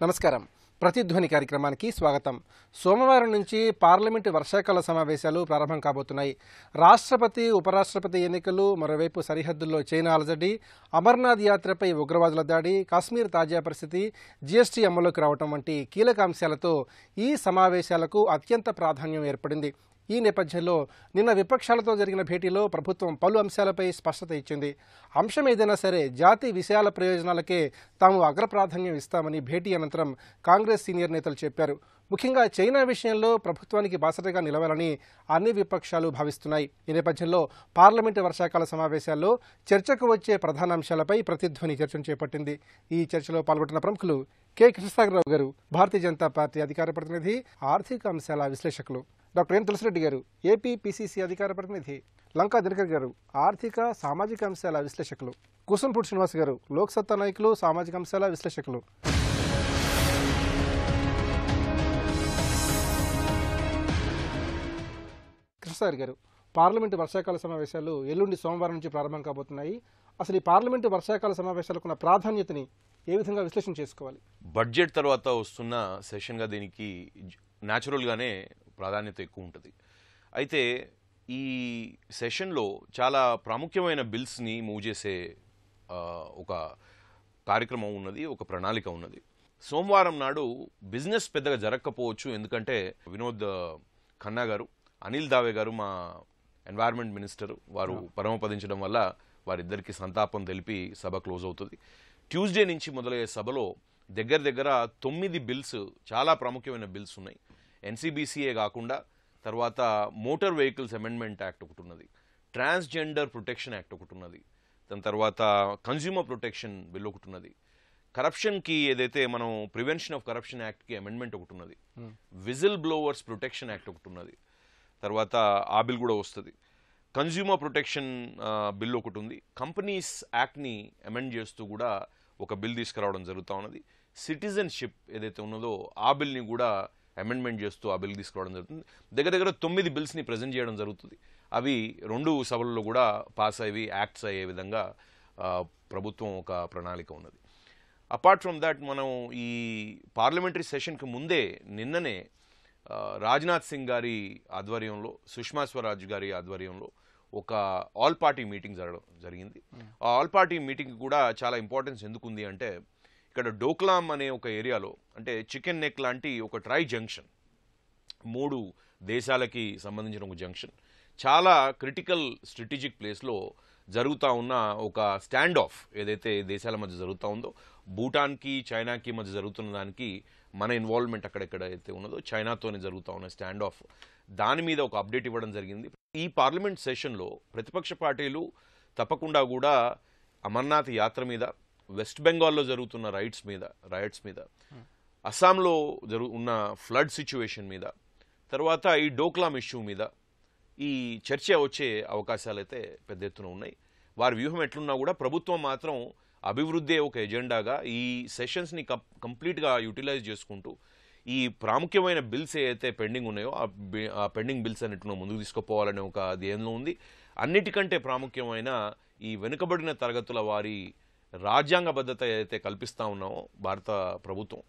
నమస్కారం. ప్రతిధ్వని కార్యక్రమానికి స్వాగతం. సోమవారం నుంచి పార్లమెంటు వర్షాకాల సమావేశాలు ప్రారంభం కాబోతున్నాయి. రాష్ట్రపతి, ఉపరాష్ట్రపతి ఎన్నికలు, మరోవైపు సరిహద్దుల్లో చైనా అలజడి, అమర్నాథ్ యాత్రపై ఉగ్రవాదుల దాడి, కాశ్మీర్ తాజా పరిస్థితి, జీఎస్టీ అమలులోకి రావడం వంటి కీలక అంశాలతో ఈ సమావేశాలకు అత్యంత ప్రాధాన్యం ఏర్పడింది. ఈ నేపథ్యంలో నిన్న విపక్షాలతో జరిగిన భేటీలో ప్రభుత్వం పలు అంశాలపై స్పష్టత ఇచ్చింది. అంశం ఏదైనా సరే జాతి విషయాల ప్రయోజనాలకే తాము అగ్రప్రాధాన్యం ఇస్తామని భేటీ అనంతరం కాంగ్రెస్ సీనియర్ నేతలు చెప్పారు. ముఖ్యంగా చైనా విషయంలో ప్రభుత్వానికి బాసటగా నిలవాలని అన్ని విపక్షాలు భావిస్తున్నాయి. ఈ నేపథ్యంలో పార్లమెంటు వర్షాకాల సమావేశాల్లో చర్చకు వచ్చే ప్రధాన అంశాలపై ప్రతిధ్వని చర్చను చేపట్టింది. ఈ చర్చలో పాల్గొంటున్న ప్రముఖులు కె కృష్ణసాగరరావు గారు, భారతీయ జనతా పార్టీ అధికార ప్రతినిధి, ఆర్థిక అంశాల విశ్లేషకులు; డాక్టర్ ఎన్ తులసిరెడ్డి గారు, ఏపీ పిసిసి అధికార ప్రతినిధి; లంకా దినకర్ గారు, ఆర్థిక సామాజిక అంశాల విశ్లేషకులు; కుసంపూడి శ్రీనివాస్ గారు, లోక్సత్తా నాయకులు, సామాజిక అంశాల విశ్లేషకులు. కృష్ణసాగర్ గారు, పార్లమెంటు వర్షాకాల సమావేశాలు ఎల్లుండి సోమవారం నుంచి ప్రారంభం కాబోతున్నాయి. అసలు ఈ పార్లమెంటు వర్షాకాల సమావేశాలకు ఉన్న ప్రాధాన్యతని ఏ విధంగా విశ్లేషణ చేసుకోవాలి? బడ్జెట్ తర్వాత వస్తున్న సెషన్గా దీనికి న్యాచురల్గానే ప్రాధాన్యత ఎక్కువ ఉంటుంది. అయితే ఈ సెషన్లో చాలా ప్రాముఖ్యమైన బిల్స్ని మూవ్ చేసే ఒక కార్యక్రమం ఉన్నది, ఒక ప్రణాళిక ఉన్నది. సోమవారం నాడు బిజినెస్ పెద్దగా జరగకపోవచ్చు, ఎందుకంటే వినోద్ ఖన్నా గారు, అనిల్ దావే గారు, మా ఎన్వైర్న్మెంట్ మినిస్టర్, వారు పరమపదించడం వల్ల వారిద్దరికి సంతాపం తెలిపి సభ క్లోజ్ అవుతుంది. ట్యూస్డే నుంచి మొదలయ్యే సభలో దగ్గర 9 బిల్స్, చాలా ప్రాముఖ్యమైన బిల్స్ ఉన్నాయి. ఎన్సీబీసీఏ కాకుండా తర్వాత మోటార్ వెహికల్స్ అమెండ్మెంట్ యాక్ట్ ఒకటి ఉన్నది, ట్రాన్స్జెండర్ ప్రొటెక్షన్ యాక్ట్ ఒకటి ఉన్నది, దాని తర్వాత కన్జ్యూమర్ ప్రొటెక్షన్ బిల్ ఒకటి ఉన్నది, కరప్షన్కి ఏదైతే మనం ప్రివెన్షన్ ఆఫ్ కరప్షన్ యాక్ట్కి అమెండ్మెంట్ ఒకటి ఉన్నది, విజిల్ బ్లోవర్స్ ప్రొటెక్షన్ యాక్ట్ ఒకటి ఉన్నది, తర్వాత ఆ బిల్ కూడా వస్తుంది. కన్జ్యూమర్ ప్రొటెక్షన్ బిల్ ఒకటి ఉంది. కంపెనీస్ యాక్ట్ని అమెండ్ చేస్తూ కూడా ఒక బిల్ తీసుకురావడం జరుగుతూ ఉన్నది. సిటిజన్షిప్ ఏదైతే ఉన్నదో ఆ బిల్ని కూడా అమెండ్మెంట్ చేస్తూ ఆ బిల్ తీసుకురావడం జరుగుతుంది. దగ్గర 9 బిల్స్ని ప్రజెంట్ చేయడం జరుగుతుంది. అవి 2 సభల్లో కూడా పాస్ అయ్యి యాక్ట్స్ అయ్యే విధంగా ప్రభుత్వం ఒక ప్రణాళిక ఉన్నది. అపార్ట్ ఫ్రమ్ దాట్, మనం ఈ పార్లమెంటరీ సెషన్కి ముందే నిన్ననే రాజ్నాథ్ సింగ్ గారి ఆధ్వర్యంలో, సుష్మా స్వరాజ్ గారి ఆధ్వర్యంలో ఒక ఆల్ పార్టీ మీటింగ్ జరగడం జరిగింది. ఆ ఆల్ పార్టీ మీటింగ్ కూడా చాలా ఇంపార్టెన్స్ ఎందుకుంది అంటే, ఇక్కడ డోక్లాం అనే ఒక ఏరియాలో, అంటే చికెన్ నెక్ లాంటి ఒక ట్రై జంక్షన్, 3 దేశాలకి సంబంధించిన ఒక జంక్షన్, చాలా క్రిటికల్ స్ట్రాటజిక్ ప్లేస్లో జరుగుతూ ఉన్న ఒక స్టాండ్ ఆఫ్ ఏదైతే దేశాల మధ్య జరుగుతూ ఉందో, భూటాన్కి చైనాకి మధ్య జరుగుతున్న దానికి మన ఇన్వాల్వ్మెంట్ అక్కడెక్కడైతే ఉన్నదో చైనాతోనే జరుగుతూ ఉన్న స్టాండ్ ఆఫ్, దాని మీద ఒక అప్డేట్ ఇవ్వడం జరిగింది. ఈ పార్లమెంట్ సెషన్లో ప్రతిపక్ష పార్టీలు తప్పకుండా కూడా అమర్నాథ్ యాత్ర మీద, వెస్ట్ బెంగాల్లో జరుగుతున్న రైట్స్ మీద, అస్సాంలో ఉన్న ఫ్లడ్ సిచ్యువేషన్ మీద, తర్వాత ఈ డోక్లాం ఇష్యూ మీద ఈ చర్చ వచ్చే అవకాశాలు అయితే పెద్ద ఎత్తున ఉన్నాయి. వారి వ్యూహం ఎట్లున్నా కూడా ప్రభుత్వం మాత్రం అభివృద్ధి ఒక ఎజెండాగా ఈ సెషన్స్ని కంప్లీట్గా యూటిలైజ్ చేసుకుంటూ ఈ ప్రాముఖ్యమైన బిల్స్ ఏవైతే పెండింగ్ ఉన్నాయో ఆ పెండింగ్ బిల్స్ అన్నిటిని ముందుకు తీసుకుపోవాలనే ఒక ధ్యేయంలో ఉంది. అన్నిటికంటే ప్రాముఖ్యమైన ఈ వెనుకబడిన తరగతుల వారి రాజ్యాంగబద్ధత ఏదైతే కల్పిస్తూ ఉన్నామో భారత ప్రభుత్వం,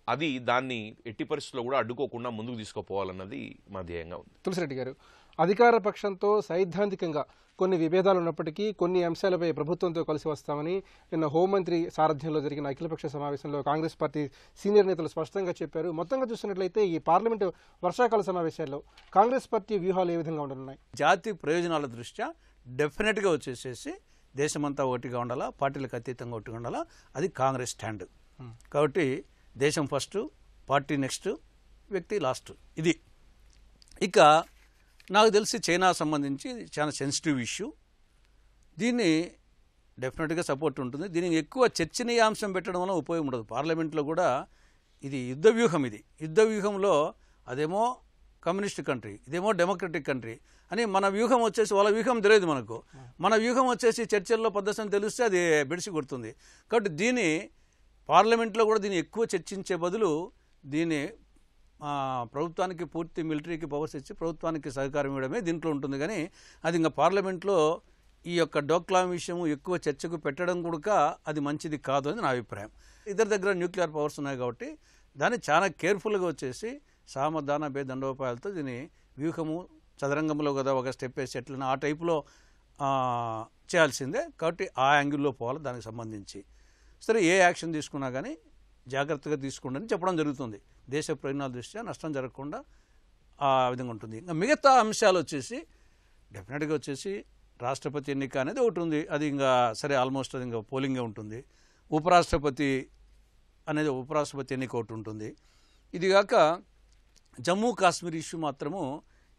అది దాన్ని ఎట్టి పరిస్థితుల్లో కూడా అడ్డుకోకుండా ముందుకు తీసుకుపోవాలన్నది మా ధ్యేయంగా ఉంది. తులసిరెడ్డి గారు, అధికార పక్షంతో సైద్ధాంతికంగా కొన్ని విభేదాలు ఉన్నప్పటికీ కొన్ని అంశాలపై ప్రభుత్వంతో కలిసి వస్తామని నిన్న హోంమంత్రి సారథ్యంలో జరిగిన అఖిలపక్ష సమావేశంలో కాంగ్రెస్ పార్టీ సీనియర్ నేతలు స్పష్టంగా చెప్పారు. మొత్తంగా చూసినట్లయితే ఈ పార్లమెంటు వర్షాకాల సమావేశాల్లో కాంగ్రెస్ పార్టీ వ్యూహాలు ఏ విధంగా ఉండనున్నాయి? జాతి ప్రయోజనాల దృష్ట్యా డెఫినెట్గా వచ్చేసేసి దేశమంతా ఒకటిగా ఉండాలా, పార్టీలకు అతీతంగా ఒకటిగా ఉండాలా, అది కాంగ్రెస్ స్టాండ్. కాబట్టి దేశం ఫస్ట్, పార్టీ నెక్స్ట్, వ్యక్తి లాస్ట్. ఇది ఇక నాకు తెలిసి చైనా సంబంధించి చాలా సెన్సిటివ్ ఇష్యూ. దీన్ని డెఫినెట్గా సపోర్ట్ ఉంటుంది. దీనికి ఎక్కువ చర్చనీయాంశం పెట్టడం వల్ల ఉపయోగం ఉండదు. పార్లమెంట్లో కూడా ఇది యుద్ధ వ్యూహం. ఇది యుద్ధ వ్యూహంలో అదేమో కమ్యూనిస్ట్ కంట్రీ, ఇదేమో డెమోక్రటిక్ కంట్రీ అని మన వ్యూహం వచ్చేసి వాళ్ళ వ్యూహం తెలియదు మనకు. మన వ్యూహం వచ్చేసి చర్చల్లో పద్ధతి తెలిస్తే అది బెడిసి కొడుతుంది. కాబట్టి దీన్ని పార్లమెంట్లో కూడా దీన్ని ఎక్కువ చర్చించే బదులు దీన్ని ప్రభుత్వానికి పూర్తి మిలిటరీకి పవర్స్ ఇచ్చి ప్రభుత్వానికి సహకారం ఇవ్వడమే దీంట్లో ఉంటుంది. కానీ అది ఇంకా పార్లమెంట్లో ఈ యొక్క డోక్లాం విషయం ఎక్కువ చర్చకు పెట్టడం కూడా అది మంచిది కాదు అని నా అభిప్రాయం. ఇద్దరి దగ్గర న్యూక్లియర్ పవర్స్ ఉన్నాయి కాబట్టి దాన్ని చాలా కేర్ఫుల్గా వచ్చేసి సామధాన భేదండోపాయాలతో దీని వ్యూహము చదరంగంలో కదా ఒక స్టెప్ వేసి ఎట్లన్నా ఆ టైపులో చేయాల్సిందే. కాబట్టి ఆ యాంగిల్లో పోవాలి దానికి సంబంధించి. సరే ఏ యాక్షన్ తీసుకున్నా కానీ జాగ్రత్తగా తీసుకోండి అని చెప్పడం జరుగుతుంది. దేశ ప్రయోజనాల దృష్ట్యా నష్టం జరగకుండా ఆ విధంగా ఉంటుంది. ఇంకా మిగతా అంశాలు వచ్చేసి డెఫినెట్గా వచ్చేసి రాష్ట్రపతి ఎన్నిక అనేది ఒకటి ఉంది. అది ఇంకా సరే ఆల్మోస్ట్ అది ఇంకా పోలింగే ఉంటుంది. ఉపరాష్ట్రపతి ఎన్నిక ఒకటి ఉంటుంది. ఇది కాక జమ్మూ కాశ్మీర్ ఇష్యూ మాత్రము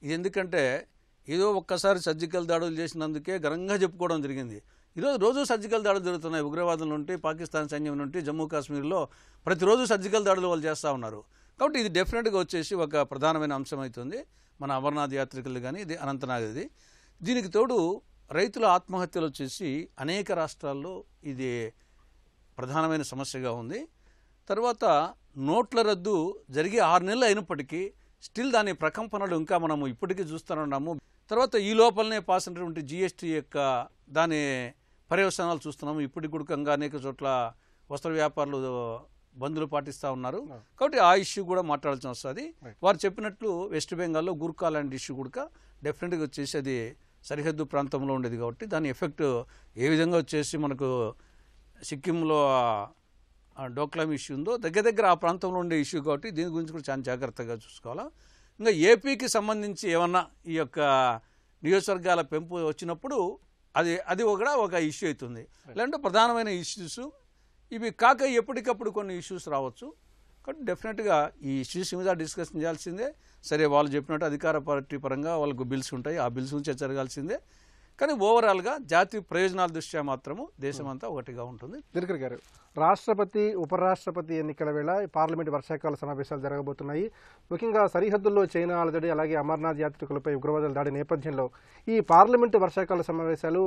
ఇది ఎందుకంటే ఏదో ఒక్కసారి సర్జికల్ దాడులు చేసినందుకే ఘనంగా చెప్పుకోవడం జరిగింది. ఈరోజు రోజు సర్జికల్ దాడులు జరుగుతున్నాయి. ఉగ్రవాదుల నుండి పాకిస్తాన్ సైన్యం నుండి జమ్మూ కాశ్మీర్లో ప్రతిరోజు సర్జికల్ దాడులు వాళ్ళు చేస్తూ ఉన్నారు. కాబట్టి ఇది డెఫినెట్గా వచ్చేసి ఒక ప్రధానమైన అంశం అవుతుంది మన అమర్నాథ్ యాత్రికులు కానీ ఇది అనంతనాగ్ది. దీనికి తోడు రైతుల ఆత్మహత్యలు వచ్చేసి అనేక రాష్ట్రాల్లో ఇది ప్రధానమైన సమస్యగా ఉంది. తర్వాత నోట్ల రద్దు జరిగి 6 నెలలు అయినప్పటికీ స్టిల్ దాని ప్రకంపనలు ఇంకా మనము ఇప్పటికీ చూస్తున్నాము. తర్వాత ఈ లోపలనే పాస్ అయినటువంటి జిఎస్టీ యొక్క దాని పర్యవసానాలు చూస్తున్నాము. ఇప్పటికి కూడా అనేక చోట్ల వస్త్ర వ్యాపారులు బంధులు పాటిస్తూ ఉన్నారు. కాబట్టి ఆ ఇష్యూ కూడా మాట్లాడాల్సి వస్తుంది. వారు చెప్పినట్లు వెస్ట్ బెంగాల్లో గూర్ఖాలాండ్ ఇష్యూ కూడా డెఫినెట్గా వచ్చేసి అది సరిహద్దు ప్రాంతంలో ఉండేది కాబట్టి దాని ఎఫెక్ట్ ఏ విధంగా వచ్చేసి మనకు సిక్కింలో డోక్లాం ఇష్యూ ఉందో దగ్గర ఆ ప్రాంతంలో ఉండే ఇష్యూ కాబట్టి దీని గురించి కూడా చాలా జాగ్రత్తగా చూసుకోవాలా. ఇంకా ఏపీకి సంబంధించి ఏమన్నా ఈ యొక్క నియోజకవర్గాల పెంపు వచ్చినప్పుడు అది కూడా ఒక ఇష్యూ అవుతుంది. లేదంటే ప్రధానమైన ఇష్యూస్ ఇవి కాక ఎప్పటికప్పుడు కొన్ని ఇష్యూస్ రావచ్చు. కాబట్టి డెఫినెట్గా ఈ ఇష్యూస్ మీద డిస్కషన్ చేయాల్సిందే. సరే వాళ్ళు చెప్పినట్టు అధికార పార్టీ పరంగా వాళ్ళకు బిల్స్ ఉంటాయి, ఆ బిల్స్ గురించి జరగాల్సిందే. కానీ ఓవరాల్గా జాతీయ ప్రయోజనాల దృష్ట్యా మాత్రము దేశమంతా ఒకటిగా ఉంటుంది. దినకర్ గారు, రాష్ట్రపతి ఉపరాష్ట్రపతి ఎన్నికల వేళ పార్లమెంటు వర్షాకాల సమావేశాలు జరగబోతున్నాయి. ముఖ్యంగా సరిహద్దుల్లో చైనా అలజడి అలాగే అమర్నాథ్ యాత్రికులపై ఉగ్రవాదుల దాడి నేపథ్యంలో ఈ పార్లమెంటు వర్షాకాల సమావేశాలు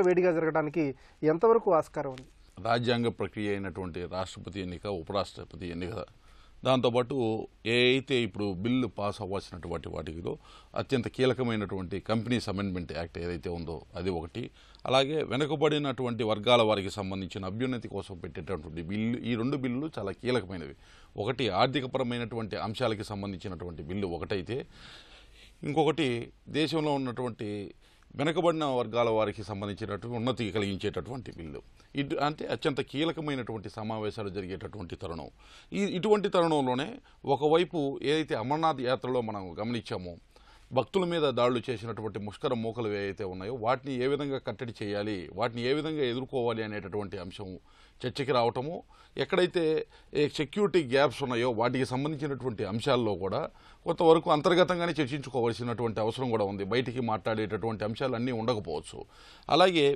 వేడిగా జరగడానికి ఎంతవరకు ఆస్కారం ఉంది? రాజ్యాంగ ప్రక్రియ అయినటువంటి రాష్ట్రపతి ఎన్నిక, ఉపరాష్ట్రపతి ఎన్నిక, దాంతోపాటు ఏ అయితే ఇప్పుడు బిల్లు పాస్ అవ్వాల్సినటువంటి వాటిలో అత్యంత కీలకమైనటువంటి కంపెనీస్ అమెండ్మెంట్ యాక్ట్ ఏదైతే ఉందో అది ఒకటి, అలాగే వెనుకబడినటువంటి వర్గాల వారికి సంబంధించిన అభ్యున్నతి కోసం పెట్టేటటువంటి బిల్లు, ఈ 2 బిల్లులు చాలా కీలకమైనవి. ఒకటి ఆర్థికపరమైనటువంటి అంశాలకి సంబంధించినటువంటి బిల్లు ఒకటైతే, ఇంకొకటి దేశంలో ఉన్నటువంటి వెనుకబడిన వర్గాల వారికి సంబంధించినటువంటి ఉన్నతి కలిగించేటటువంటి బిల్లు. అంటే అత్యంత కీలకమైనటువంటి సమావేశాలు జరిగేటటువంటి తరుణం. ఇటువంటి తరుణంలోనే ఒకవైపు ఏదైతే అమర్నాథ్ యాత్రలో మనం గమనించామో భక్తుల మీద దాడులు చేసినటువంటి ముష్కర మూకలు ఏవైతే ఉన్నాయో వాటిని ఏ విధంగా కట్టడి చేయాలి, వాటిని ఏ విధంగా ఎదుర్కోవాలి అనేటటువంటి అంశం చర్చకి రావటము, ఎక్కడైతే సెక్యూరిటీ గ్యాప్స్ ఉన్నాయో వాటికి సంబంధించినటువంటి అంశాల్లో కూడా కొంతవరకు అంతర్గతంగానే చర్చించుకోవాల్సినటువంటి అవసరం కూడా ఉంది. బయటికి మాట్లాడేటటువంటి అంశాలు అన్నీ ఉండకపోవచ్చు. అలాగే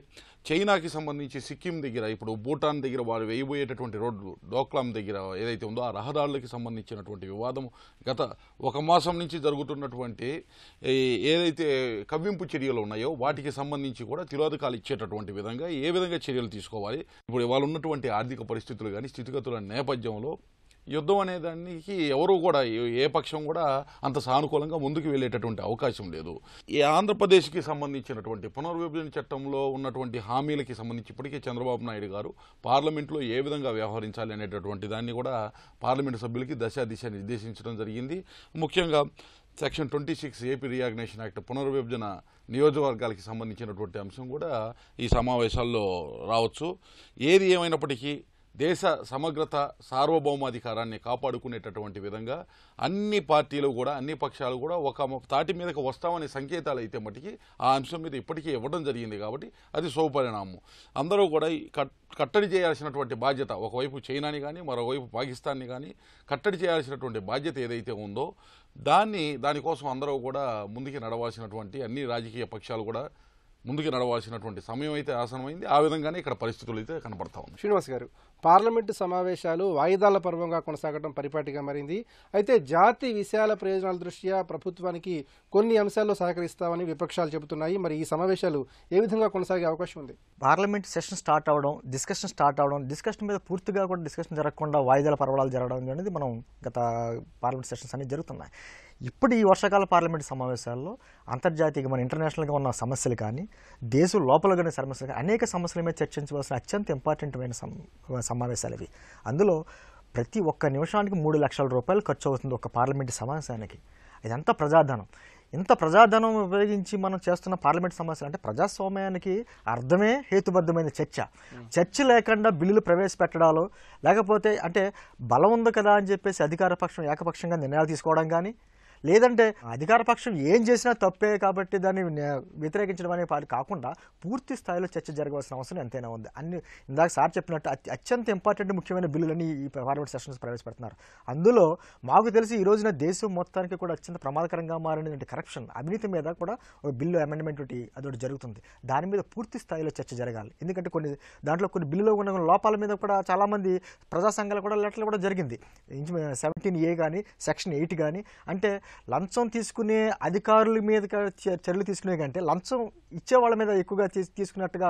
చైనాకి సంబంధించి సిక్కిం దగ్గర, ఇప్పుడు భూటాన్ దగ్గర వారు వేయబోయేటటువంటి రోడ్లు డోక్లాం దగ్గర ఏదైతే ఉందో ఆ రహదారులకి సంబంధించినటువంటి వివాదం గత 1 మాసం నుంచి జరుగుతున్నటువంటి ఏదైతే కవ్వింపు చర్యలు ఉన్నాయో వాటికి సంబంధించి కూడా తిరోధకాలు ఇచ్చేటటువంటి విధంగా ఏ విధంగా చర్యలు తీసుకోవాలి. ఇప్పుడు ఇవాళ ఉన్నటువంటి ఆర్థిక పరిస్థితులు కానీ స్థితిగతుల నేపథ్యంలో యుద్ధం అనే దానికి ఎవరు కూడా ఏ పక్షం కూడా అంత సానుకూలంగా ముందుకు వెళ్ళేటటువంటి అవకాశం లేదు. ఈ ఆంధ్రప్రదేశ్కి సంబంధించినటువంటి పునర్విభజన చట్టంలో ఉన్నటువంటి హామీలకి సంబంధించి ఇప్పటికే చంద్రబాబు నాయుడు గారు పార్లమెంట్లో ఏ విధంగా వ్యవహరించాలి అనేటటువంటి దాన్ని కూడా పార్లమెంటు సభ్యులకి దిశ నిర్దేశించడం జరిగింది. ముఖ్యంగా సెక్షన్ 26 ఏపీ రీఆర్గనైజేషన్ యాక్ట్ పునర్విభజన నియోజకవర్గాలకి సంబంధించినటువంటి అంశం కూడా ఈ సమావేశాల్లో రావచ్చు. ఏది ఏమైనప్పటికీ దేశ సమగ్రత, సార్వభౌమాధికారాన్ని కాపాడుకునేటటువంటి విధంగా అన్ని పార్టీలు కూడా, అన్ని పక్షాలు కూడా ఒక తాటి మీదకి వస్తామనే సంకేతాలు అయితే మటుకి ఆ అంశం మీద ఇప్పటికీ ఇవ్వడం జరిగింది. కాబట్టి అది శుభపరిణామం. అందరూ కూడా కట్టడి చేయాల్సినటువంటి బాధ్యత, ఒకవైపు చైనాని కానీ మరోవైపు పాకిస్తాన్ని కానీ కట్టడి చేయాల్సినటువంటి బాధ్యత ఏదైతే ఉందో దానికోసం అందరూ కూడా ముందుకు నడవాల్సినటువంటి అన్ని రాజకీయ పక్షాలు కూడా ముందుకు నడవాల్సినటువంటి సమయం అయితే ఆసనమైంది. ఆ విధంగానే ఇక్కడ పరిస్థితులు అయితే కనపడతా ఉన్నాయి. శ్రీనివాస్ గారు, పార్లమెంటు సమావేశాలు వాయిదాల పర్వంగా కొనసాగడం పరిపాటిగా మారింది. అయితే జాతి విశాల ప్రయోజనాల దృష్ట్యా ప్రభుత్వానికి కొన్ని అంశాల్లో సహకరిస్తామని విపక్షాలు చెబుతున్నాయి. మరి ఈ సమావేశాలు ఏ విధంగా కొనసాగే అవకాశం ఉంది? పార్లమెంట్ సెషన్ స్టార్ట్ అవడం, డిస్కషన్ మీద పూర్తిగా కూడా డిస్కషన్ జరగకుండా వాయిదాల పర్వాలు జరగడం అనేది మనం గత పార్లమెంట్ సెషన్స్ అనేవి జరుగుతున్నాయి. ఇప్పుడు ఈ వర్షాకాల పార్లమెంట్ సమావేశాల్లో అంతర్జాతీయ మన ఇంటర్నేషనల్గా ఉన్న సమస్యలు కానీ దేశం లోపల ఉన్న సమస్యలు కానీ అనేక సమస్యల మీద చర్చించవలసిన అత్యంత ఇంపార్టెంట్ అయిన సమావేశాలు ఇవి. అందులో ప్రతి ఒక్క నిమిషానికి 3 లక్షల రూపాయలు ఖర్చు అవుతుంది ఒక పార్లమెంటు సమావేశానికి. ఇదంతా ప్రజాధనం. ఇంత ప్రజాధనం ఉపయోగించి మనం చేస్తున్న పార్లమెంట్ సమస్యలు అంటే ప్రజాస్వామ్యానికి అర్థమే హేతుబద్ధమైన చర్చ లేకుండా బిల్లులు ప్రవేశపెట్టడాలో లేకపోతే అంటే బలం ఉంది కదా అని చెప్పేసి అధికార పక్షం ఏకపక్షంగా నిర్ణయాలు తీసుకోవడం కానీ లేదంటే అధికార పక్షం ఏం చేసినా తప్పే కాబట్టి దాన్ని వ్యతిరేకించడం అనేది కాకుండా పూర్తి స్థాయిలో చర్చ జరగవలసిన అవసరం ఎంతైనా ఉంది. ఇందాక సార్ చెప్పినట్టు అత్యంత ఇంపార్టెంట్ ముఖ్యమైన బిల్లులని ఈ పార్లమెంట్ సెషన్స్ ప్రవేశపెడుతున్నారు. అందులో మాకు తెలిసి ఈ రోజున దేశం మొత్తానికి కూడా అత్యంత ప్రమాదకరంగా మారినటువంటి కరప్షన్ అవినీతి మీద కూడా ఒక బిల్లు అమెండ్మెంట్ అదొకటి జరుగుతుంది. దాని మీద పూర్తి స్థాయిలో చర్చ జరగాలి. ఎందుకంటే దాంట్లో కొన్ని బిల్లులో ఉన్న లోపాల మీద కూడా చాలామంది ప్రజా సంఘాలు కూడా లెటర్లు కూడా జరిగింది. 17A కానీ సెక్షన్ 8 కానీ అంటే లంచం తీసుకునే అధికారుల మీద చర్యలు తీసుకునే కంటే లంచం ఇచ్చే వాళ్ళ మీద ఎక్కువగా తీసుకున్నట్టుగా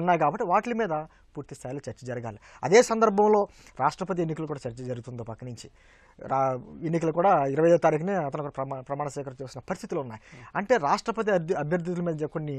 ఉన్నాయి కాబట్టి వాటి మీద పూర్తి స్థాయిలో చర్చ జరగాలి. అదే సందర్భంలో రాష్ట్రపతి ఎన్నికలు కూడా చర్చ జరుగుతుందో పక్క నుంచి ఎన్నికలు కూడా 20వ తారీఖునే అతను ప్రమాణ స్వీకారం చేసిన పరిస్థితులు ఉన్నాయి. అంటే రాష్ట్రపతి అభ్యర్థుల మీద కొన్ని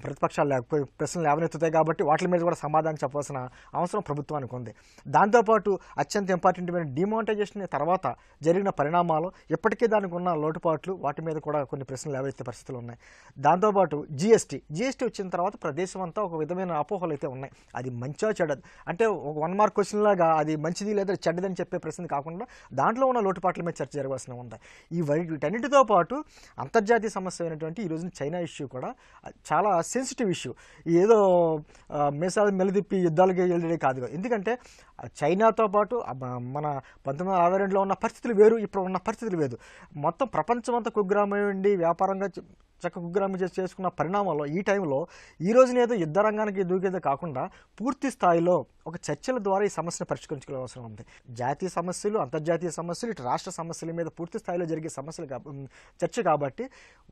ప్రతిపక్షాలు ప్రశ్నలు లేవనెత్తుతాయి కాబట్టి వాటి మీద కూడా సమాధానం చెప్పవలసిన అవసరం ప్రభుత్వానికి ఉంది. దాంతోపాటు అత్యంత ఇంపార్టెంట్ డిమానిటైజేషన్ తర్వాత జరిగిన పరిణామాలు ఇప్పటికే దానికి ఉన్న లోటుపాట్లు వాటి మీద కూడా కొన్ని ప్రశ్నలు లేవనెత్తే పరిస్థితులు ఉన్నాయి. దాంతోపాటు జిఎస్టీ వచ్చిన తర్వాత ప్రదేశం అంతా ఒక విధమైన అపోహలు అయితే ఉన్నాయి. అది మంచో చెడ్డది అంటే ఒక 1 మార్క్ క్వశ్చన్ లాగా అది మంచిది లేదా చెడ్డదని చెప్పే ప్రశ్న కాకుండా దాంట్లో ఉన్న లోటుపాట్ల మీద చర్చ జరగాల్సిన ఉంది. వీటన్నిటితో పాటు అంతర్జాతీయ సమస్య అయినటువంటి ఈ రోజున చైనా ఇష్యూ కూడా చాలా సెన్సిటివ్ ఇష్యూ. ఏదో మీసాలు మెలిదిప్పి యుద్ధాలకి వెళ్ళడే కాదు. ఎందుకంటే చైనాతో పాటు మన 1962లో ఉన్న పరిస్థితులు వేరు, ఇప్పుడు ఉన్న పరిస్థితులు వేరు. మొత్తం ప్రపంచం అంతా కుగ్రామై ఉండి వ్యాపారంగా కుగ్రామం చేసుకున్న పరిణామాల్లో ఈ టైంలో ఈ రోజున ఏదో యుద్ధ రంగానికి దూకేదే కాకుండా పూర్తి స్థాయిలో ఒక చర్చల ద్వారా ఈ సమస్యను పరిష్కరించుకోవాల్సిన అవసరం ఉంది. జాతీయ సమస్యలు అంతర్జాతీయ సమస్యలు ఇటు రాష్ట్ర సమస్యల మీద పూర్తి స్థాయిలో జరిగే సమస్యలు చర్చ కాబట్టి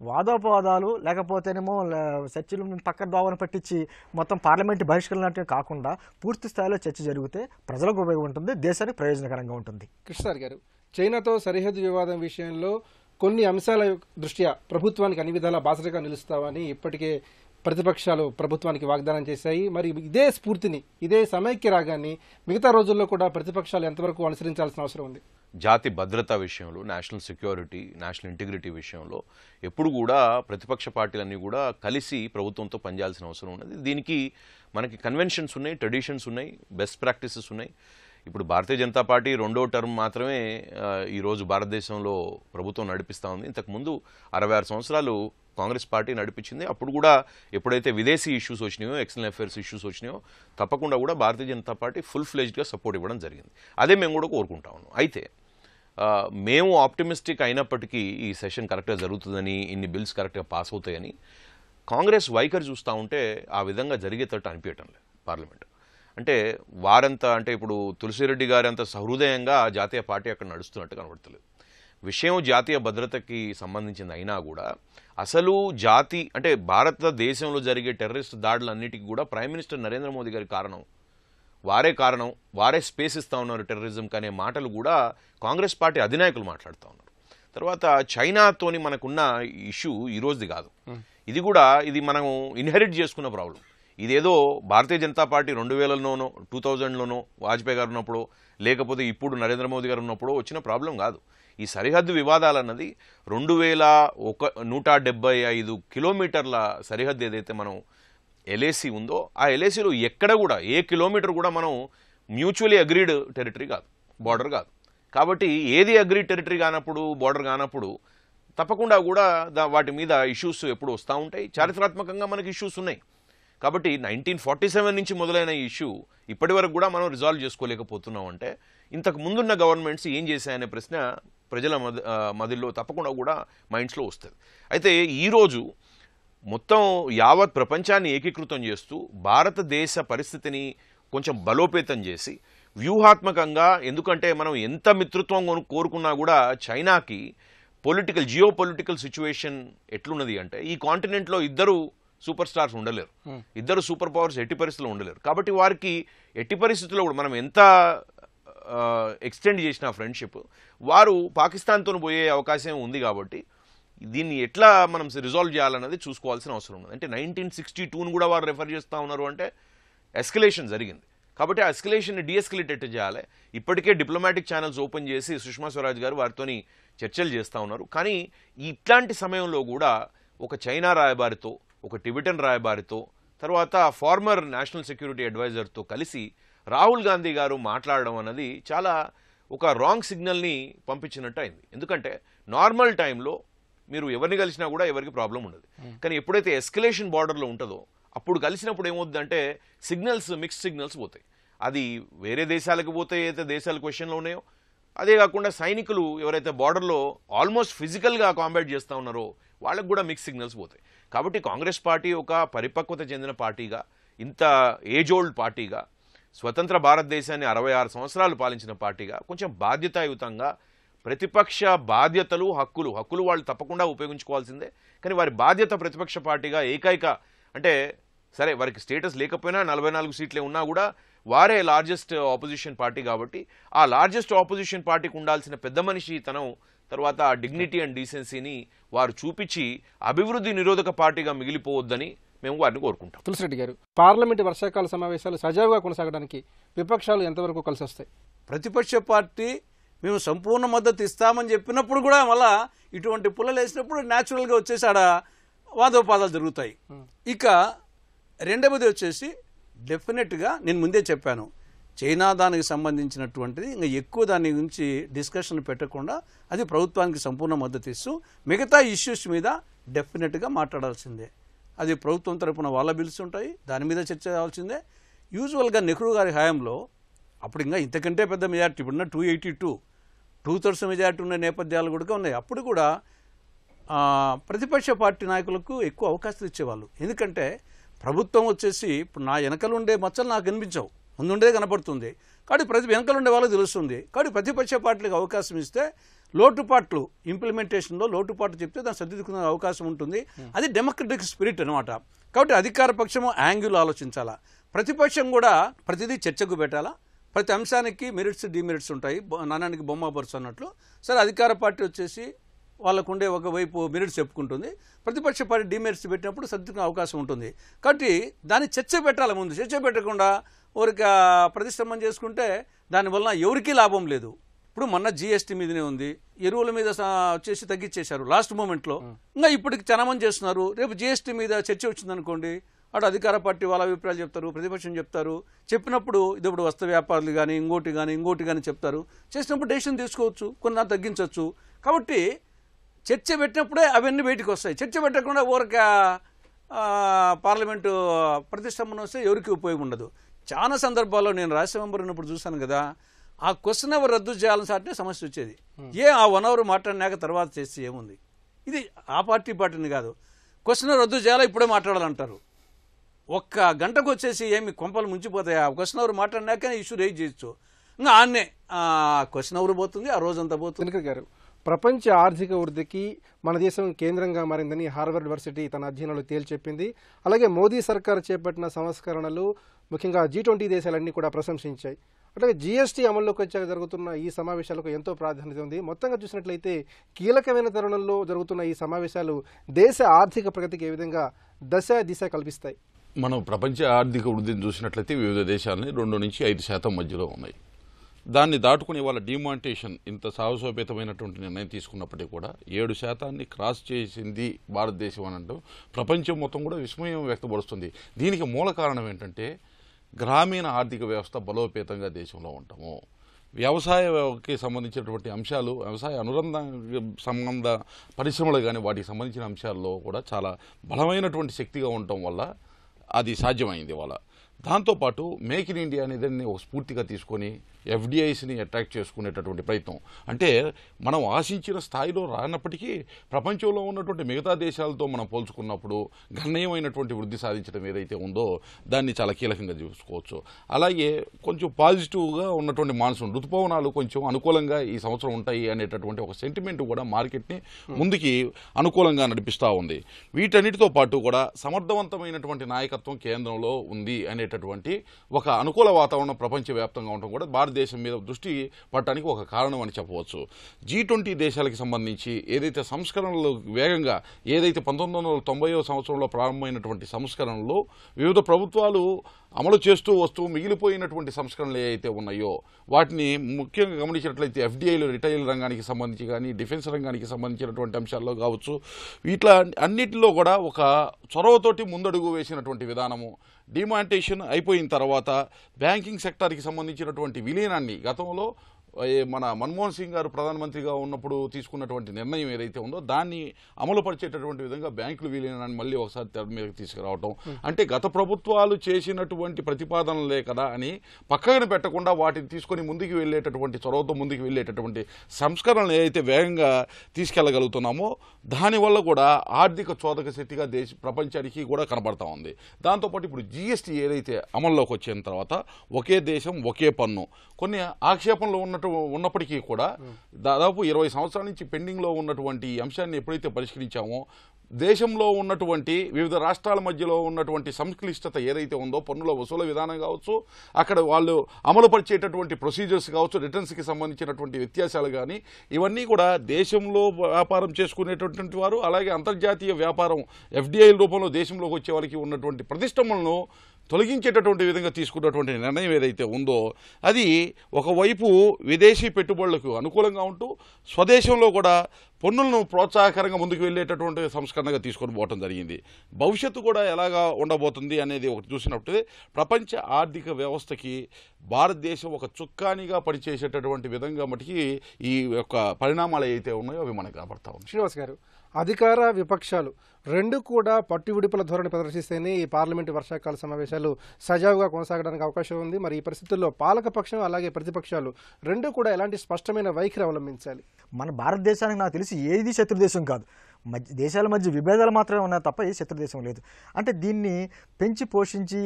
వాదోపవాదాలు లేకపోతేనేమో చర్చలు పక్కన దోవన పట్టించి మొత్తం పార్లమెంట్ బహిష్కరణే కాకుండా పూర్తి స్థాయిలో చర్చ జరిగితే ప్రజలకు ఉపయోగం ఉంటుంది, దేశానికి ప్రయోజనకరంగా ఉంటుంది. కృష్ణసార్ గారు, చైనాతో సరిహద్దు వివాదం విషయంలో కొన్ని అంశాల దృష్ట్యా ప్రభుత్వానికి అన్ని విధాలా బాసటగా నిలుస్తామని ఇప్పటికే ప్రతిపక్షాలు ప్రభుత్వానికి వాగ్దానం చేశాయి. మరి ఇదే స్ఫూర్తిని ఇదే సమైక్య రాగాన్ని మిగతా రోజుల్లో కూడా ప్రతిపక్షాలు ఎంతవరకు అనుసరించాల్సిన అవసరం ఉంది? జాతి భద్రతా విషయంలో, నేషనల్ సెక్యూరిటీ, నేషనల్ ఇంటిగ్రిటీ విషయంలో ఎప్పుడు కూడా ప్రతిపక్ష పార్టీలన్నీ కూడా కలిసి ప్రభుత్వంతో పనిచేయాల్సిన అవసరం ఉన్నది. దీనికి మనకి కన్వెన్షన్స్ ఉన్నాయి, ట్రెడిషన్స్ ఉన్నాయి, బెస్ట్ ప్రాక్టీసెస్ ఉన్నాయి. ఇప్పుడు భారతీయ జనతా పార్టీ 2వ టర్మ్ మాత్రమే ఈరోజు భారతదేశంలో ప్రభుత్వం నడిపిస్తూ ఉంది. ఇంతకుముందు 66 సంవత్సరాలు కాంగ్రెస్ పార్టీ నడిపించింది. అప్పుడు కూడా ఎప్పుడైతే విదేశీ ఇష్యూస్ వచ్చినాయో, ఎక్స్టర్నల్ అఫైర్స్ ఇష్యూస్ వచ్చినాయో తప్పకుండా కూడా Bharatiya Janata party full ఫ్లెజ్డ్గా support ఇవ్వడం జరిగింది. అదే మేము కూడా కోరుకుంటా ఉన్నాం. అయితే మేము ఆప్టిమిస్టిక్ అయినప్పటికీ ఈ సెషన్ కరెక్ట్గా జరుగుతుందని, ఇన్ని బిల్స్ కరెక్ట్గా పాస్ అవుతాయని కాంగ్రెస్ వైఖరి చూస్తూ ఉంటే ఆ విధంగా జరిగేటట్టు అనిపించటం లేదు. పార్లమెంట్ అంటే వారంతా అంటే ఇప్పుడు తులసిరెడ్డి గారి అంత సహృదయంగా జాతీయ పార్టీ అక్కడ నడుస్తున్నట్టు కనబడతలేదు. విషయం జాతీయ భద్రతకి సంబంధించింది అయినా కూడా అసలు జాతి అంటే భారతదేశంలో జరిగే టెర్రరిస్ట్ దాడులన్నిటికీ కూడా ప్రైమ్ మినిస్టర్ నరేంద్ర మోదీ గారి కారణం, వారే స్పేస్ ఇస్తూ ఉన్నారు టెర్రరిజంకి అనే మాటలు కూడా కాంగ్రెస్ పార్టీ అధినాయకులు మాట్లాడుతూ ఉన్నారు. తర్వాత చైనాతోని మనకున్న ఇష్యూ ఈ రోజుది కాదు, ఇది మనం ఇన్హెరిట్ చేసుకున్న ప్రాబ్లం. ఇదేదో భారతీయ జనతా పార్టీ 2000లోనో 2000లోనో వాజ్పేయి గారు ఉన్నప్పుడు లేకపోతే ఇప్పుడు నరేంద్ర మోదీ గారు ఉన్నప్పుడు వచ్చిన ప్రాబ్లం కాదు. ఈ సరిహద్దు వివాదాలన్నది 2175 కిలోమీటర్ల సరిహద్దు ఏదైతే మనం ఎల్ఏసీ ఉందో ఆ ఎల్ఏసీలో ఎక్కడ కూడా ఏ కిలోమీటర్ కూడా మనం మ్యూచువలీ అగ్రీడ్ టెరిటరీ కాదు, బార్డర్ కాదు. కాబట్టి ఏది అగ్రీడ్ టెరిటరీ కానప్పుడు, బార్డర్ కానప్పుడు తప్పకుండా కూడా వాటి మీద ఇష్యూస్ ఎప్పుడు వస్తూ ఉంటాయి. చారిత్రాత్మకంగా మనకి ఇష్యూస్ ఉన్నాయి. కాబట్టి 1947 నుంచి మొదలైన ఈ ఇష్యూ ఇప్పటి వరకు కూడా మనం రిజాల్వ్ చేసుకోలేకపోతున్నాం. అంటే ఇంతకు ముందున్న గవర్నమెంట్స్ ఏం చేశాయనే ప్రశ్న ప్రజల మధ్యలో తప్పకుండా కూడా మైండ్స్లో వస్తుంది. అయితే ఈరోజు మొత్తం యావత్ ప్రపంచాన్ని ఏకీకృతం చేస్తూ భారతదేశ పరిస్థితిని కొంచెం బలోపేతం చేసి వ్యూహాత్మకంగా, ఎందుకంటే మనం ఎంత మిత్రత్వం కోరుకున్నా కూడా చైనాకి జియో పొలిటికల్ సిచ్యువేషన్ ఎట్లున్నది అంటే ఈ కాంటినెంట్లో ఇద్దరు సూపర్ స్టార్స్ ఉండలేరు, ఇద్దరు సూపర్ పవర్స్ ఎట్టి పరిస్థితుల్లో ఉండలేరు. కాబట్టి వారికి ఎట్టి పరిస్థితుల్లో కూడా మనం ఎంత ఎక్స్టెండ్ చేసిన ఫ్రెండ్షిప్ వారు పాకిస్తాన్తో పోయే అవకాశం ఉంది కాబట్టి దీన్ని ఎట్లా మనం రిజాల్వ్ చేయాలన్నది చూసుకోవాల్సిన అవసరం ఉంది. అంటే 1962ను కూడా వారు రెఫర్ చేస్తూ ఉన్నారు అంటే ఎస్కలేషన్ జరిగింది కాబట్టి ఆ ఎస్కలేషన్ని డీఎస్కలేట్ ఎట్ చేయాలి. ఇప్పటికే డిప్లొమాటిక్ ఛానల్స్ ఓపెన్ చేసి సుష్మా స్వరాజ్ గారు వారితోని చర్చలు చేస్తూ ఉన్నారు. కానీ ఇట్లాంటి సమయంలో కూడా ఒక చైనా రాయబారితో, ఒక టిబెటన్ రాయబారితో, తర్వాత ఫార్మర్ నేషనల్ సెక్యూరిటీ అడ్వైజర్తో కలిసి రాహుల్ గాంధీ గారు మాట్లాడడం అన్నది చాలా ఒక రాంగ్ సిగ్నల్ని పంపించినట్టు అయింది. ఎందుకంటే నార్మల్ టైంలో మీరు ఎవరిని కలిసినా కూడా ఎవరికి ప్రాబ్లం ఉండదు. కానీ ఎప్పుడైతే ఎస్కలేషన్ బార్డర్లో ఉంటుందో అప్పుడు కలిసినప్పుడు ఏమవుతుందంటే సిగ్నల్స్, మిక్స్డ్ సిగ్నల్స్ పోతాయి. అది వేరే దేశాలకు పోతే అయితే దేశాల క్వశ్చన్లో ఉన్నాయో, అదే కాకుండా సైనికులు ఎవరైతే బార్డర్లో ఆల్మోస్ట్ ఫిజికల్గా కాంబాట్ చేస్తూ ఉన్నారో వాళ్ళకు కూడా మిక్స్ సిగ్నల్స్ పోతాయి. కాబట్టి కాంగ్రెస్ పార్టీ ఒక పరిపక్వత చెందిన పార్టీగా, ఇంత ఏజ్ ఓల్డ్ పార్టీగా, స్వతంత్ర భారతదేశాన్ని 66 సంవత్సరాలు పాలించిన పార్టీగా కొంచెం బాధ్యతాయుతంగా ప్రతిపక్ష బాధ్యతలు, హక్కులు వాళ్ళు తప్పకుండా ఉపయోగించుకోవాల్సిందే. కానీ వారి బాధ్యత ప్రతిపక్ష పార్టీగా ఏకైక అంటే సరే వారికి స్టేటస్ లేకపోయినా 44 సీట్లే ఉన్నా కూడా వారే లార్జెస్ట్ ఆపోజిషన్ పార్టీ కాబట్టి ఆ లార్జెస్ట్ ఆపోజిషన్ పార్టీకి ఉండాల్సిన పెద్ద మనిషి తనం, తర్వాత ఆ డిగ్నిటీ అండ్ డీసెన్సీని వారు చూపించి అభివృద్ధి నిరోధక పార్టీగా మిగిలిపోవద్దని మేము వారిని కోరుకుంటాం. తులసిరెడ్డి గారు, పార్లమెంటు వర్షాకాల సమావేశాలు సజావుగా కొనసాగడానికి విపక్షాలు ఎంతవరకు కలిసి వస్తాయి? ప్రతిపక్ష పార్టీ మేము సంపూర్ణ మద్దతు ఇస్తామని చెప్పినప్పుడు కూడా మళ్ళా ఇటువంటి పుల్లలు వేసినప్పుడు న్యాచురల్గా వచ్చేసి ఆడ వాదోపాదాలు జరుగుతాయి. ఇక రెండవది వచ్చేసి డెఫినెట్గా నేను ముందే చెప్పాను, చైనా దానికి సంబంధించినటువంటిది ఇంకా ఎక్కువ దాని గురించి డిస్కషన్ పెట్టకుండా అది ప్రభుత్వానికి సంపూర్ణ మద్దతు ఇస్తూ మిగతా ఇష్యూస్ మీద డెఫినెట్గా మాట్లాడాల్సిందే. అది ప్రభుత్వం తరపున వాళ్ళ బిల్స్ ఉంటాయి, దాని మీద చర్చ కావాల్సిందే. యూజువల్గా నెహ్రూ గారి హయాంలో అప్పుడు ఇంకా ఇంతకంటే పెద్ద మెజార్టీ, ఇప్పుడున్న 282 2/3 మెజార్టీ ఉన్న నేపథ్యాలు కూడా ఉన్నాయి. అప్పుడు కూడా ప్రతిపక్ష పార్టీ నాయకులకు ఎక్కువ అవకాశాలు ఇచ్చేవాళ్ళు. ఎందుకంటే ప్రభుత్వం వచ్చేసి ఇప్పుడు నా వెనకలుండే మచ్చలు నాకు కనిపించవు, ముందుండే కనపడుతుంది. కాబట్టి వెనకలుండే వాళ్ళకి తెలుస్తుంది. కాబట్టి ప్రతిపక్ష పార్టీలకు అవకాశం ఇస్తే లోటుపాట్లు ఇంప్లిమెంటేషన్లో లోటుపాట్లు చెప్తే దాన్ని సర్దిద్దుకునే అవకాశం ఉంటుంది. అది డెమోక్రటిక్ స్పిరిట్ అనమాట. కాబట్టి అధికార పక్షము యాంగిల్ ఆలోచించాలా, ప్రతిపక్షం కూడా ప్రతిదీ చర్చకు పెట్టాలా. ప్రతి అంశానికి మెరిట్స్ డిమెరిట్స్ ఉంటాయి, నాణానికి బొమ్మ బరుసు అన్నట్లు. సరే అధికార పార్టీ వచ్చేసి వాళ్ళకుండే ఒకవైపు మెరిట్స్ చెప్పుకుంటుంది, ప్రతిపక్ష పార్టీ డిమెరిట్స్ పెట్టినప్పుడు సర్దుకునే అవకాశం ఉంటుంది. కాబట్టి దాన్ని చర్చ పెట్టాలి. ముందు చర్చ పెట్టకుండా ఊరికి ప్రతిష్టంభన చేసుకుంటే దానివల్ల ఎవరికీ లాభం లేదు. ఇప్పుడు మొన్న జిఎస్టీ మీదనే ఉంది, ఎరువుల మీద వచ్చేసి తగ్గించేశారు లాస్ట్ మూమెంట్లో. ఇంకా ఇప్పటికి చాలా మంది చేస్తున్నారు. రేపు జిఎస్టీ మీద చర్చ వచ్చిందనుకోండి, అటు అధికార పార్టీ వాళ్ళ అభిప్రాయాలు చెప్తారు, ప్రతిపక్షం చెప్తారు. చెప్పినప్పుడు ఇప్పుడు వస్త్ర వ్యాపారులు కానీ ఇంకోటి కానీ చెప్తారు. చేసినప్పుడు డెసిషన్ తీసుకోవచ్చు, కొన్ని తగ్గించవచ్చు. కాబట్టి చర్చ పెట్టినప్పుడే అవన్నీ బయటకు వస్తాయి. చర్చ పెట్టకుండా ఊరికే పార్లమెంటు ప్రతిష్టంభన వస్తే ఎవరికి ఉపయోగం ఉండదు. చాలా సందర్భాల్లో నేను రాజ్యసభ ఉన్నప్పుడు చూశాను కదా, ఆ క్వశ్చన్ అవర్ రద్దు చేయాలని సాటే సమస్య వచ్చేది. ఆ 1 అవర్ మాట్లాడినాక తర్వాత చేస్తే ఏముంది? ఇది ఆ పార్టీని కాదు, క్వశ్చన్ రద్దు చేయాలా ఇప్పుడే మాట్లాడాలంటారు. ఒక్క గంటకు వచ్చేసి ఏమి కొంపలు ముంచిపోతాయి. ఆ క్వశ్చన్ అవర్ మాట్లాడినాక ఇష్యూ రేజ్ చేయొచ్చు. ఇంకా ఆన్నే క్వశ్చన్ అవర్ పోతుంది, ఆ రోజంతా పోతుంది. గారు, ప్రపంచ ఆర్థిక వృద్ధికి మన దేశం కేంద్రంగా మారిందని హార్వర్డ్ యూనివర్సిటీ తన అధ్యయనంలో తేల్చెప్పింది. అలాగే మోదీ సర్కార్ చేపట్టిన సంస్కరణలు ముఖ్యంగా G20 దేశాలన్నీ కూడా ప్రశంసించాయి. అట్లాగే GST అమల్లోకి వచ్చాక జరుగుతున్న ఈ సమావేశాలకు ఎంతో ప్రాధాన్యత ఉంది. మొత్తంగా చూసినట్లయితే కీలకమైన తరుణంలో జరుగుతున్న ఈ సమావేశాలు దేశ ఆర్థిక ప్రగతికి ఏ విధంగా దిశ కల్పిస్తాయి? మనం ప్రపంచ ఆర్థిక వృద్ధిని చూసినట్లయితే వివిధ దేశాలని 2 నుంచి 5% మధ్యలో ఉన్నాయి. దాన్ని దాటుకుని వాళ్ళ డిమానిటేషన్ ఇంత సాహసోపేతమైనటువంటి నిర్ణయం తీసుకున్నప్పటికీ కూడా 7% క్రాస్ చేసింది భారతదేశం అని అంటూ ప్రపంచం మొత్తం కూడా విస్మయం వ్యక్తపరుస్తుంది. దీనికి మూల కారణం ఏంటంటే గ్రామీణ ఆర్థిక వ్యవస్థ బలోపేతంగా దేశంలో ఉండటము, వ్యవసాయకి సంబంధించినటువంటి అంశాలు, వ్యవసాయ సంబంధ పరిశ్రమలు కానీ వాటికి సంబంధించిన అంశాల్లో కూడా చాలా బలమైనటువంటి శక్తిగా ఉండటం వల్ల అది సాధ్యమైంది వాళ్ళ. దాంతోపాటు మేక్ ఇన్ ఇండియా అనేది ఒక స్ఫూర్తిగా తీసుకొని FDIస్ని అట్రాక్ట్ చేసుకునేటటువంటి ప్రయత్నం. అంటే మనం ఆశించిన స్థాయిలో రానప్పటికీ ప్రపంచంలో ఉన్నటువంటి మిగతా దేశాలతో మనం పోల్చుకున్నప్పుడు గణనీయమైనటువంటి వృద్ధి సాధించడం ఏదైతే ఉందో దాన్ని చాలా కీలకంగా చూసుకోవచ్చు. అలాగే కొంచెం పాజిటివ్గా ఉన్నటువంటి మాన్సూన్ ఋతుపవనాలు కొంచెం అనుకూలంగా ఈ సంవత్సరం ఉంటాయి అనేటటువంటి ఒక సెంటిమెంట్ కూడా మార్కెట్ని ముందుకి అనుకూలంగా నడిపిస్తూ ఉంది. వీటన్నిటితో పాటు కూడా సమర్థవంతమైనటువంటి నాయకత్వం కేంద్రంలో ఉంది అనేటటువంటి ఒక అనుకూల వాతావరణం ప్రపంచవ్యాప్తంగా ఉండడం కూడా భారతదేశం భారతదేశం మీద దృష్టి పడటానికి ఒక కారణం అని చెప్పవచ్చు. G20 దేశాలకు సంబంధించి ఏదైతే సంస్కరణలు వేగంగా ఏదైతే 1990వ సంవత్సరంలో ప్రారంభమైనటువంటి సంస్కరణలు వివిధ ప్రభుత్వాలు అమలు చేస్తూ వస్తూ మిగిలిపోయినటువంటి సంస్కరణలు ఏవైతే ఉన్నాయో వాటిని ముఖ్యంగా గమనించినట్లయితే FDIలు రిటైల్ రంగానికి సంబంధించి కానీ డిఫెన్స్ రంగానికి సంబంధించినటువంటి అంశాల్లో కావచ్చు, వీటిలో అన్నిటిలో కూడా ఒక చొరవతోటి ముందడుగు వేసినటువంటి విధానము, డిమానిటేషన్ అయిపోయిన తర్వాత బ్యాంకింగ్ సెక్టార్కి సంబంధించినటువంటి విలీనాన్ని గతంలో మన మన్మోహన్ సింగ్ గారు ప్రధానమంత్రిగా ఉన్నప్పుడు తీసుకున్నటువంటి నిర్ణయం ఏదైతే ఉందో దాన్ని అమలు పరిచేటటువంటి విధంగా బ్యాంకులు విలీనాన్ని మళ్ళీ ఒకసారి తెర మీదకి తీసుకురావటం, అంటే గత ప్రభుత్వాలు చేసినటువంటి ప్రతిపాదనలే కదా అని పక్కన పెట్టకుండా వాటిని తీసుకొని ముందుకు వెళ్ళేటటువంటి చొరవతో ముందుకు వెళ్ళేటటువంటి సంస్కరణలు ఏదైతే వేగంగా తీసుకెళ్లగలుగుతున్నామో దానివల్ల కూడా ఆర్థిక చోదక శక్తిగా ప్రపంచానికి కూడా కనబడతా ఉంది. దాంతోపాటు ఇప్పుడు GST ఏదైతే అమల్లోకి వచ్చిన తర్వాత ఒకే దేశం ఒకే పన్ను కొన్ని ఆక్షేపణలు ఉన్నప్పటికీ కూడా దాదాపు 20 సంవత్సరాల నుంచి పెండింగ్లో ఉన్నటువంటి ఈ అంశాన్ని ఎప్పుడైతే పరిష్కరించామో దేశంలో ఉన్నటువంటి వివిధ రాష్ట్రాల మధ్యలో ఉన్నటువంటి సంక్లిష్టత ఏదైతే ఉందో పన్నుల వసూలు విధానం కావచ్చు, అక్కడ వాళ్ళు అమలుపరిచేటటువంటి ప్రొసీజర్స్ కావచ్చు, రిటర్న్స్కి సంబంధించినటువంటి వ్యత్యాసాలు కానీ ఇవన్నీ కూడా దేశంలో వ్యాపారం చేసుకునేటటువంటి వారు అలాగే అంతర్జాతీయ వ్యాపారం FDI రూపంలో దేశంలోకి వచ్చే వారికి ఉన్నటువంటి ప్రతిష్టంభనను తొలగించేటటువంటి విధంగా తీసుకున్నటువంటి నిర్ణయం ఏదైతే ఉందో అది ఒకవైపు విదేశీ పెట్టుబడులకు అనుకూలంగా ఉంటూ స్వదేశంలో కూడా పన్నులను ప్రోత్సాహకరంగా ముందుకు వెళ్ళేటటువంటి సంస్కరణగా తీసుకొని పోవటం జరిగింది. భవిష్యత్తు కూడా ఎలాగా ఉండబోతుంది అనేది ఒకటి చూసినప్పుడు ప్రపంచ ఆర్థిక వ్యవస్థకి భారతదేశం ఒక చుక్కానిగా పనిచేసేటటువంటి విధంగా మటుకి ఈ యొక్క పరిణామాలు ఏవైతే ఉన్నాయో అవి మనకు కనబడతా ఉన్నాయి. శ్రీనివాస్ గారు, అధికార విపక్షాలు రెండు కూడా పట్టు విడుపుల ధోరణి ప్రదర్శిస్తేనే ఈ పార్లమెంటు వర్షాకాల సమావేశాలు సజావుగా కొనసాగడానికి అవకాశం ఉంది. మరి ఈ పరిస్థితుల్లో పాలకపక్షం అలాగే ప్రతిపక్షాలు రెండు కూడా ఎలాంటి స్పష్టమైన వైఖరి అవలంబించాలి? మన భారతదేశానికి నాకు తెలిసి ఏది శత్రుదేశం కాదు, దేశాల మధ్య విభేదాలు మాత్రమే ఉన్నాయి తప్ప ఏ శత్రుదేశం లేదు. అంటే దీన్ని పెంచి పోషించి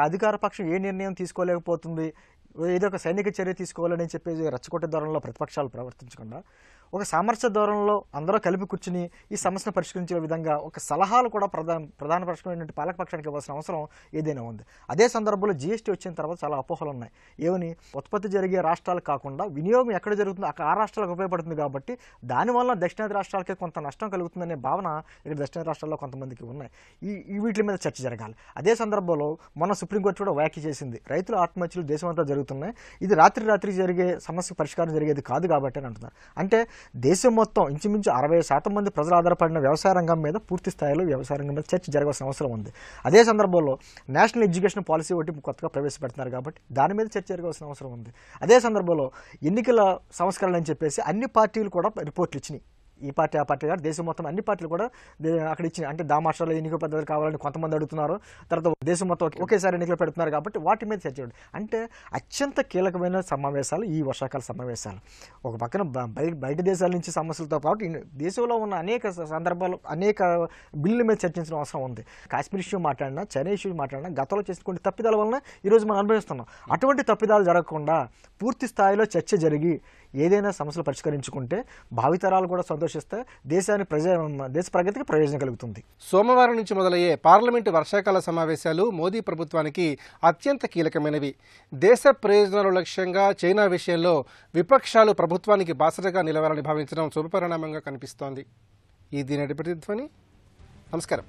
అధికార పక్షం ఏ నిర్ణయం తీసుకోలేకపోతుంది, ఏదో ఒక సైనిక చర్య తీసుకోవాలని చెప్పేసి రెచ్చగొట్టే ధోరణిలో ప్రతిపక్షాలు ప్రవర్తించకుండా ఒక సామర్థ్య ధోరణిలో అందరూ కలిపి కూర్చుని ఈ సమస్యను పరిష్కరించే విధంగా ఒక సలహాలు కూడా ప్రధాన పక్షమైనటువంటి పాలకపక్షానికి ఇవ్వాల్సిన అవసరం ఏదైనా ఉంది. అదే సందర్భంలో GST వచ్చిన తర్వాత చాలా అపోహలు ఉన్నాయి. ఏమని ఉత్పత్తి జరిగే రాష్ట్రాలు కాకుండా వినియోగం ఎక్కడ జరుగుతుందో ఆ రాష్ట్రాలకు ఉపయోగపడుతుంది కాబట్టి దానివల్ల దక్షిణాది రాష్ట్రాలకే కొంత నష్టం కలుగుతుందనే భావన ఇక్కడ దక్షిణ రాష్ట్రాల్లో కొంతమందికి ఉన్నాయి. ఈ వీటి మీద చర్చ జరగాలి. అదే సందర్భంలో మొన్న సుప్రీంకోర్టు కూడా వ్యాఖ్య చేసింది, రైతుల ఆత్మహత్యలు దేశమంతా జరుగుతున్నాయి, ఇది రాత్రి జరిగే సమస్య పరిష్కారం జరిగేది కాదు కాబట్టి అని అంటున్నారు. అంటే దేశం మొత్తం ఇంచుమించు 60% మంది ప్రజలు ఆధారపడిన వ్యవసాయ రంగం మీద పూర్తి స్థాయిలో వ్యవసాయ రంగం మీద చర్చ జరగాల్సిన అవసరం ఉంది. అదే సందర్భంలో నేషనల్ ఎడ్యుకేషన్ పాలసీ ఒకటి కొత్తగా ప్రవేశపెడుతున్నారు కాబట్టి దాని మీద చర్చ జరగాల్సిన అవసరం ఉంది. అదే సందర్భంలో ఎన్నికల సంస్కరణలు అని చెప్పేసి అన్ని పార్టీలు కూడా రిపోర్ట్లు ఇచ్చినాయి. ఈ పార్టీ ఆ పార్టీ కాదు, దేశం మొత్తం అన్ని పార్టీలు కూడా అక్కడ ఇచ్చిన అంటే దామాషాలో ఎన్నికల పద్ధతులు కావాలని కొంతమంది అడుగుతున్నారు, తర్వాత దేశం మొత్తం ఒకేసారి ఎన్నికలు పెడుతున్నారు కాబట్టి వాటి మీద చర్చ. అంటే అత్యంత కీలకమైన సమావేశాలు ఈ వర్షాకాల సమావేశాలు. ఒక పక్కన బయట దేశాల నుంచి సమస్యలతో పాటు దేశంలో ఉన్న అనేక సందర్భాలు అనేక బిల్లుల మీద చర్చించిన అవసరం ఉంది. కాశ్మీర్ ఇష్యూ మాట్లాడినా, చైనా ఇష్యూ మాట్లాడినా గతంలో చేసిన కొన్ని తప్పిదాల వలన ఈరోజు మనం అనుభవిస్తున్నాం. అటువంటి తప్పిదాలు జరగకుండా పూర్తి స్థాయిలో చర్చ జరిగి ఏదైనా సమస్యలు పరిష్కరించుకుంటే భావితరాలు కూడా సంతోషిస్తే దేశ ప్రగతికి ప్రయోజనం కలుగుతుంది. సోమవారం నుంచి మొదలయ్యే పార్లమెంటు వర్షాకాల సమావేశాలు మోదీ ప్రభుత్వానికి అత్యంత కీలకమైనవి. దేశ ప్రయోజనాల లక్ష్యంగా చైనా విషయంలో విపక్షాలు ప్రభుత్వానికి బాసటగా నిలవాలని భావించడం శుభపరిణామంగా కనిపిస్తోంది. ఇది నేటి ప్రతిధ్వని. నమస్కారం.